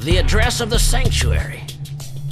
The address of the sanctuary.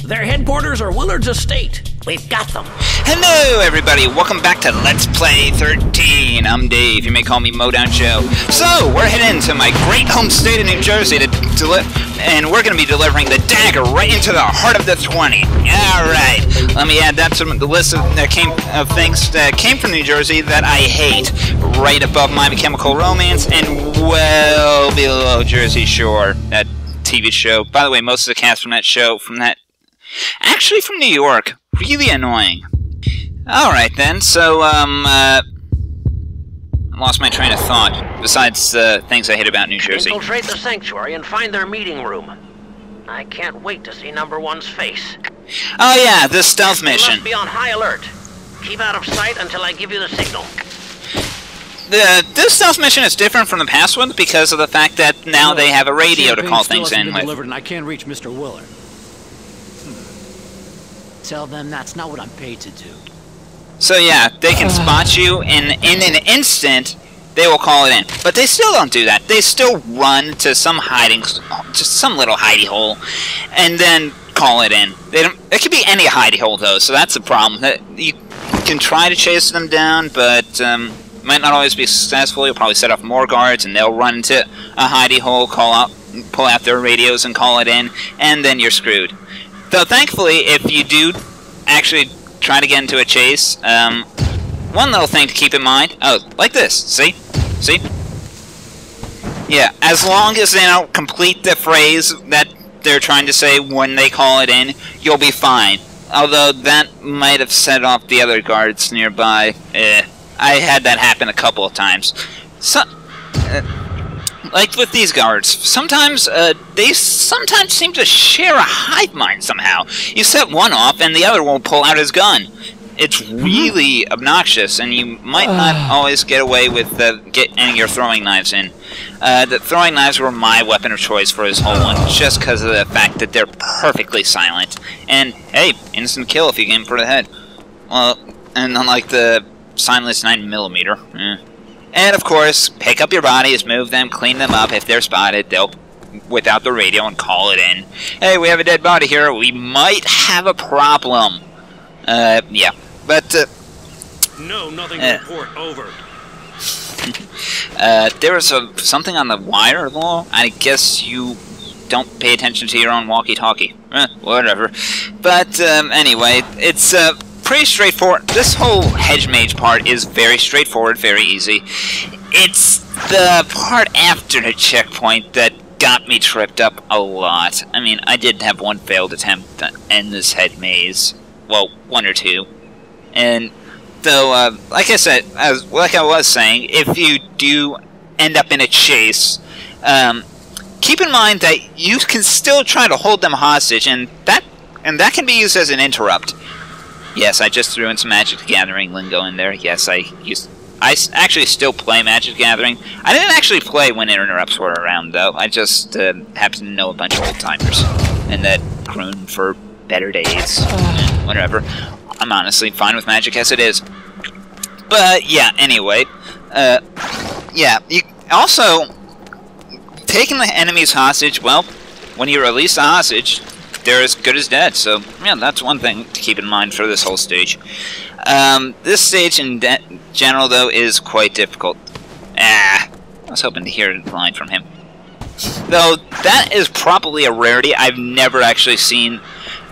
Their headquarters are Willard's estate. We've got them. Hello, everybody. Welcome back to Let's Play 13. I'm Dave. You may call me Modown Joe. So, we're heading to my great home state of New Jersey and we're going to be delivering the dagger right into the heart of the 20. Alright. Let me add that to the list of things that came from New Jersey that I hate. Right above My Chemical Romance and well below Jersey Shore. That TV show. By the way, most of the cast from that show, actually from New York. Really annoying. Alright then, so, I lost my train of thought, besides the things I hate about New Jersey. Infiltrate the sanctuary and find their meeting room. I can't wait to see number one's face. Oh yeah, the stealth mission. You must be on high alert. Keep out of sight until I give you the signal. This stealth mission is different from the past one because of the fact that now they have a radio to call things in with. Delivered and I can't reach Mr. Willard. Tell them that's not what I'm paid to do. So yeah, they can spot you, and in an instant, they will call it in. But they still don't do that. They still run to some little hidey hole, and then call it in. It could be any hidey hole though, so that's the problem. You can try to chase them down, but might not always be successful. You'll probably set off more guards, and they'll run into a hidey hole, pull out their radios, and call it in, and then you're screwed. Though, thankfully, if you do actually try to get into a chase, one little thing to keep in mind, like this, see? See? Yeah, as long as they don't complete the phrase that they're trying to say when they call it in, you'll be fine. Although, that might have set off the other guards nearby. I had that happen a couple of times. Like with these guards, sometimes they seem to share a hive mind somehow. You set one off, and the other will pull out his gun. It's really obnoxious, and you might not always get away with getting your throwing knives in. The throwing knives were my weapon of choice for this whole one, just because of the fact that they're perfectly silent. And hey, instant kill if you get him for the head. Well, and unlike the silentless 9mm. And, of course, pick up your bodies, move them, clean them up. If they're spotted, they'll whip out the radio and call it in. Hey, we have a dead body here. We might have a problem. Yeah. But, No, nothing to report. Over. There was something on the wire, though. I guess you don't pay attention to your own walkie-talkie. Whatever. But, anyway, it's, pretty straightforward. This whole hedge mage part is very straightforward, very easy. It's the part after the checkpoint that got me tripped up a lot. I mean, I did have one failed attempt to end this head maze. Well, one or two. And though, like I said, like I was saying, if you do end up in a chase, keep in mind that you can still try to hold them hostage, and that can be used as an interrupt. Yes, I just threw in some Magic the Gathering lingo in there. Yes, I actually still play Magic the Gathering. I didn't actually play when interrupts were around, though. I just happen to know a bunch of old-timers. And that croon for better days. Whatever. I'm honestly fine with Magic as it is. But, yeah, anyway. Yeah, you also, taking the enemies hostage, well, when you release the hostage, they're as good as dead, so yeah, that's one thing to keep in mind for this whole stage. This stage in general, though, is quite difficult. I was hoping to hear a line from him. Though, that is probably a rarity. I've never actually seen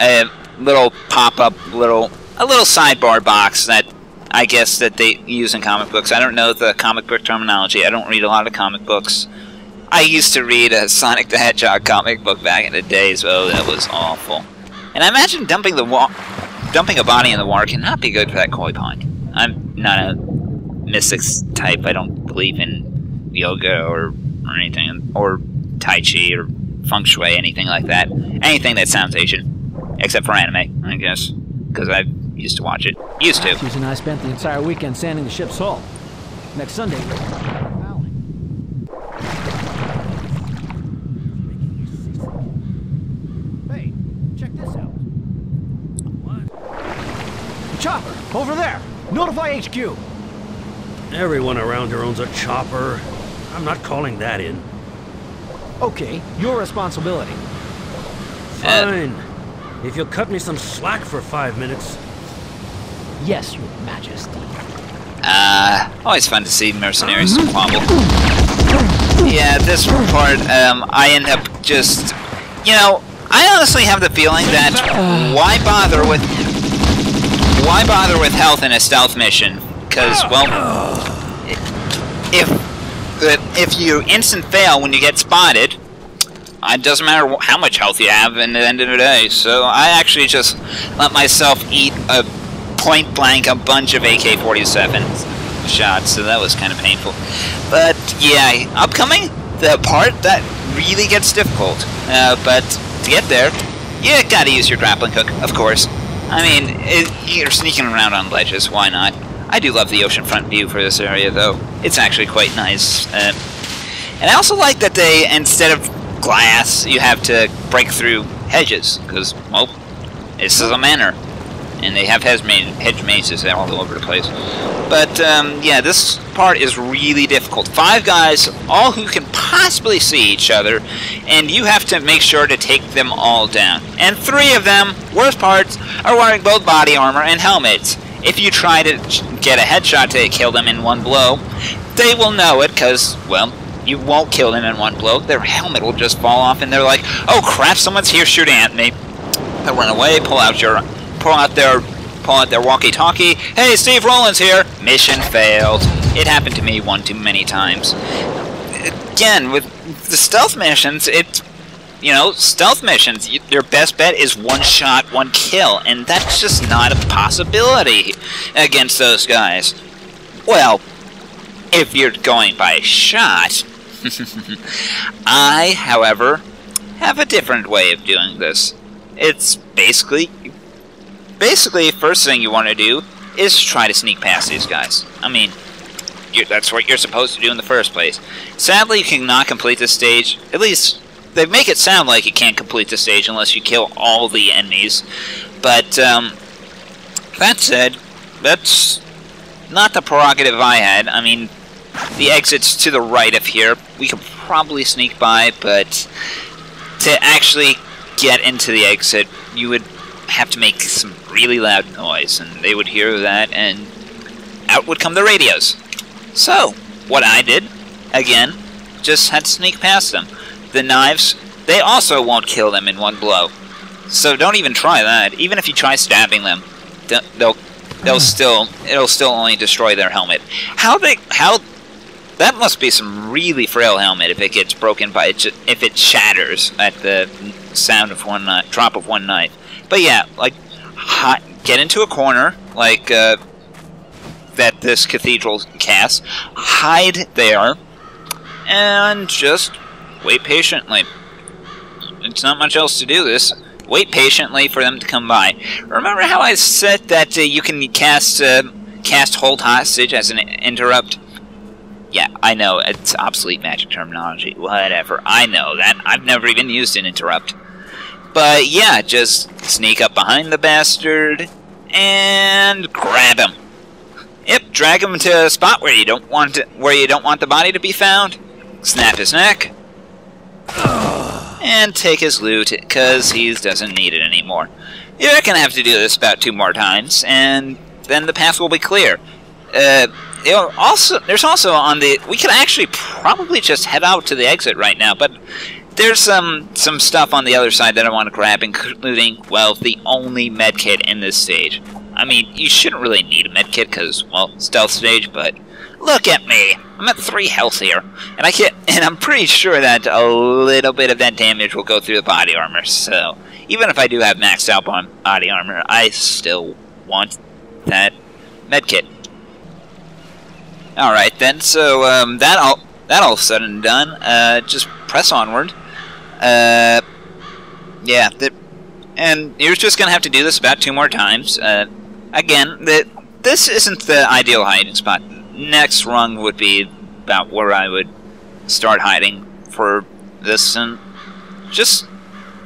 a little pop-up, a little sidebar box that I guess that they use in comic books. I don't know the comic book terminology. I don't read a lot of comic books. I used to read a Sonic the Hedgehog comic book back in the day, so that was awful. And I imagine dumping a body in the water cannot be good for that koi pond. I'm not a mystics type. I don't believe in yoga or anything, or Tai Chi or Feng Shui, anything like that. Anything that sounds Asian, except for anime, I guess, because I used to watch it. Used to. Matthews and I spent the entire weekend sanding the ship's hull. Next Sunday. Chopper, over there! Notify HQ! Everyone around here owns a chopper. I'm not calling that in. Okay, your responsibility. Fine. If you'll cut me some slack for 5 minutes. Yes, Your Majesty. Always fun to see mercenaries squabble. Yeah, this part, I end up just... You know, I honestly have the feeling that why bother with health in a stealth mission? Because, well, if you instant fail when you get spotted, it doesn't matter how much health you have in the end of the day. So I actually just let myself eat point blank a bunch of AK-47 shots, so that was kind of painful. But yeah, upcoming, the part that really gets difficult. But to get there, you gotta use your grappling hook, of course. I mean, you're sneaking around on ledges, why not? I do love the oceanfront view for this area, though. It's actually quite nice. And I also like that they, instead of glass, you have to break through hedges, because, well, this is a manor. And they have hedge mazes all over the place. But, yeah, this part is really difficult. 5 guys, all who can possibly see each other, and you have to make sure to take them all down. And 3 of them, worst parts, are wearing both body armor and helmets. If you try to get a headshot to kill them in one blow, they will know it, because, well, you won't kill them in one blow. Their helmet will just fall off, and they're like, oh crap, someone's here shooting at me. They'll run away, pull out their walkie-talkie. Hey, Steve Rowland's here. Mission failed. It happened to me one too many times. Again, with the stealth missions, stealth missions, your best bet is one shot, one kill, and that's just not a possibility against those guys. Well, if you're going by shot, I, however, have a different way of doing this. It's basically, first thing you want to do is try to sneak past these guys. I mean, that's what you're supposed to do in the first place. Sadly, you cannot complete this stage. At least, they make it sound like you can't complete the stage unless you kill all the enemies. But, that said, that's not the prerogative I had. I mean, the exit's to the right of here. We could probably sneak by, but to actually get into the exit, you would have to make some really loud noise, and they would hear that, and out would come the radios. So, what I did, again, just had to sneak past them. The knives, they also won't kill them in one blow. So don't even try that. Even if you try stabbing them, it'll still only destroy their helmet. That must be some really frail helmet if it gets broken if it shatters at the sound of one drop of one knife. But yeah, like, get into a corner, like that this cathedral casts, hide there, and just wait patiently. It's not much else to do this. Wait patiently for them to come by. Remember how I said that you can cast hold hostage as an interrupt? Yeah, I know, it's obsolete magic terminology. Whatever, I know that. I've never even used an interrupt. But yeah, just sneak up behind the bastard and grab him. Yep, drag him to a spot where you don't want the body to be found. Snap his neck. And take his loot, because he doesn't need it anymore. You're gonna have to do this about 2 more times, and then the path will be clear. There's also on the... We could actually probably just head out to the exit right now, but there's some stuff on the other side that I want to grab, including, well, the only medkit in this stage. I mean, you shouldn't really need a medkit because, well, stealth stage, but look at me. I'm at 3 health here, and I'm pretty sure that a little bit of that damage will go through the body armor. So even if I do have maxed out on body armor, I still want that medkit. All right then. So that all said and done, just press onward. Yeah, and you're just gonna have to do this about 2 more times. Again, this isn't the ideal hiding spot. Next rung would be about where I would start hiding for this, and just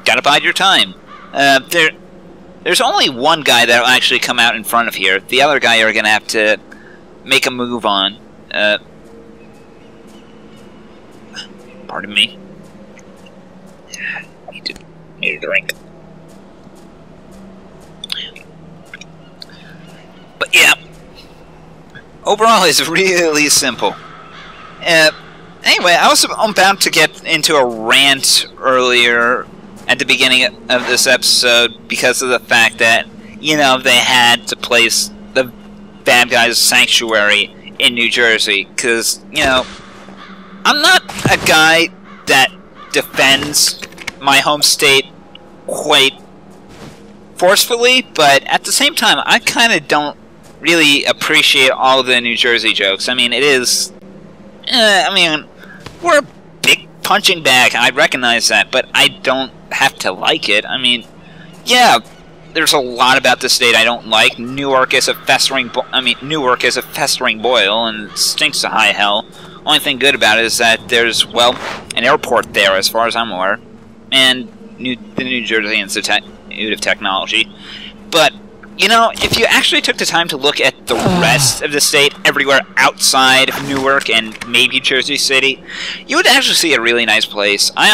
gotta bide your time. There's only one guy that'll actually come out in front of here. The other guy you're gonna have to make a move on. Pardon me. Need a drink. But yeah, overall it's really simple. Anyway, I was about to get into a rant earlier at the beginning of this episode because of the fact that, you know, they had to place the bad guys' sanctuary in New Jersey. Because, you know, I'm not a guy that defends my home state quite forcefully, but at the same time, I kind of don't really appreciate all the New Jersey jokes. I mean, it is... I mean, we're a big punching bag, I recognize that, but I don't have to like it. I mean, yeah, there's a lot about the state I don't like. Newark is a festering boil, and it stinks to high hell. Only thing good about it is that there's, well, an airport there, as far as I'm aware, and the New Jersey Institute of Technology. But, you know, if you actually took the time to look at the rest of the state, everywhere outside of Newark and maybe Jersey City, you would actually see a really nice place. I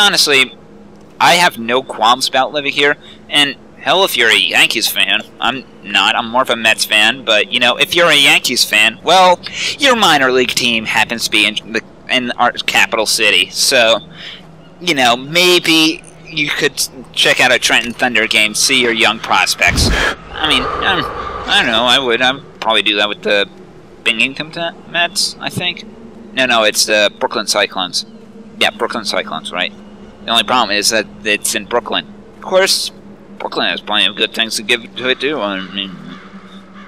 have no qualms about living here, and hell, if you're a Yankees fan, I'm not, I'm more of a Mets fan, but, you know, if you're a Yankees fan, well, your minor league team happens to be in our capital city, so, you know, maybe you could check out a Trenton Thunder game, see your young prospects. I mean, I don't know, I'd probably do that with the Binghamton Mets, I think. No, it's the Brooklyn Cyclones. Yeah, Brooklyn Cyclones, right? The only problem is that it's in Brooklyn. Of course, Brooklyn has plenty of good things to give to it, too. I mean,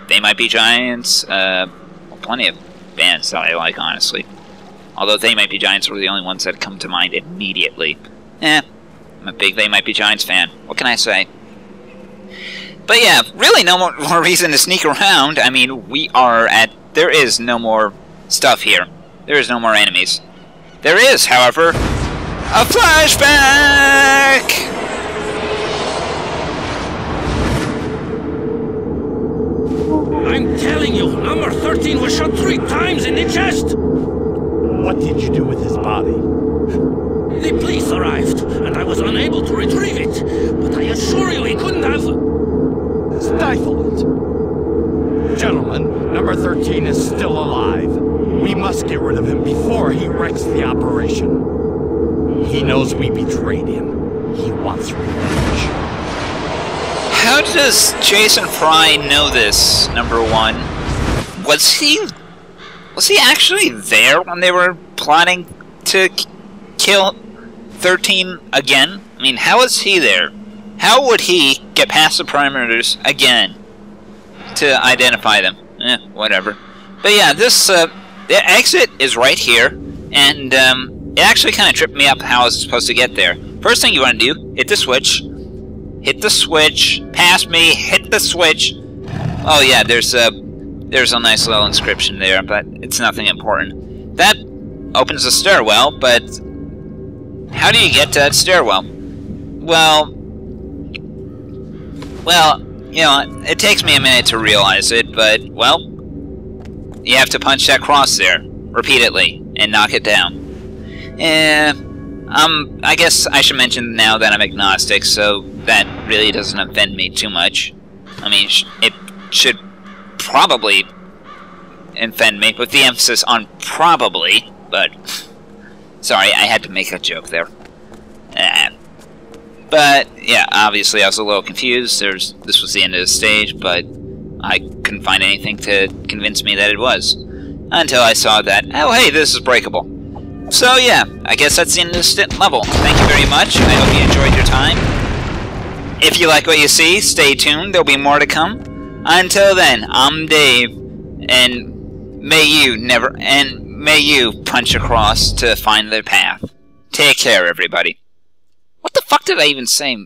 They Might Be Giants, plenty of bands that I like, honestly. Although They Might Be Giants were the only ones that come to mind immediately. I'm a big They Might Be Giants fan. What can I say? But yeah, really no more reason to sneak around. I mean, there is no more stuff here. There is no more enemies. There is, however, a flashback! I'm telling you, number 13 was shot 3 times in the chest! What did you do with his body? The police arrived, and I was unable to retrieve it. But I assure you he couldn't have... Stifle it. Gentlemen, number 13 is still alive. We must get rid of him before he wrecks the operation. He knows we betrayed him. He wants revenge. How does Jason Fry know this, number 1? Was he actually there when they were plotting to kill 13 again? I mean, how is he there? How would he get past the perimeters again to identify them? Whatever. But yeah, the exit is right here, and it actually kind of tripped me up how I was supposed to get there. First thing you want to do, hit the switch. Hit the switch. Pass me. Hit the switch. Oh yeah, there's a nice little inscription there, but it's nothing important. That opens the stairwell, but how do you get to that stairwell? Well, you know, it takes me a minute to realize it, but, well, you have to punch that cross there, repeatedly, and knock it down. I guess I should mention now that I'm agnostic, so that really doesn't offend me too much. I mean, it should probably offend me, with the emphasis on probably, but... Sorry, I had to make a joke there. But, yeah, obviously I was a little confused. This was the end of the stage, but I couldn't find anything to convince me that it was. Until I saw that, oh hey, this is breakable. So yeah, I guess that's the end of this level. Thank you very much. I hope you enjoyed your time. If you like what you see, stay tuned. There'll be more to come. Until then, I'm Dave, and may you punch across to find the path. Take care, everybody. What the fuck did I even say?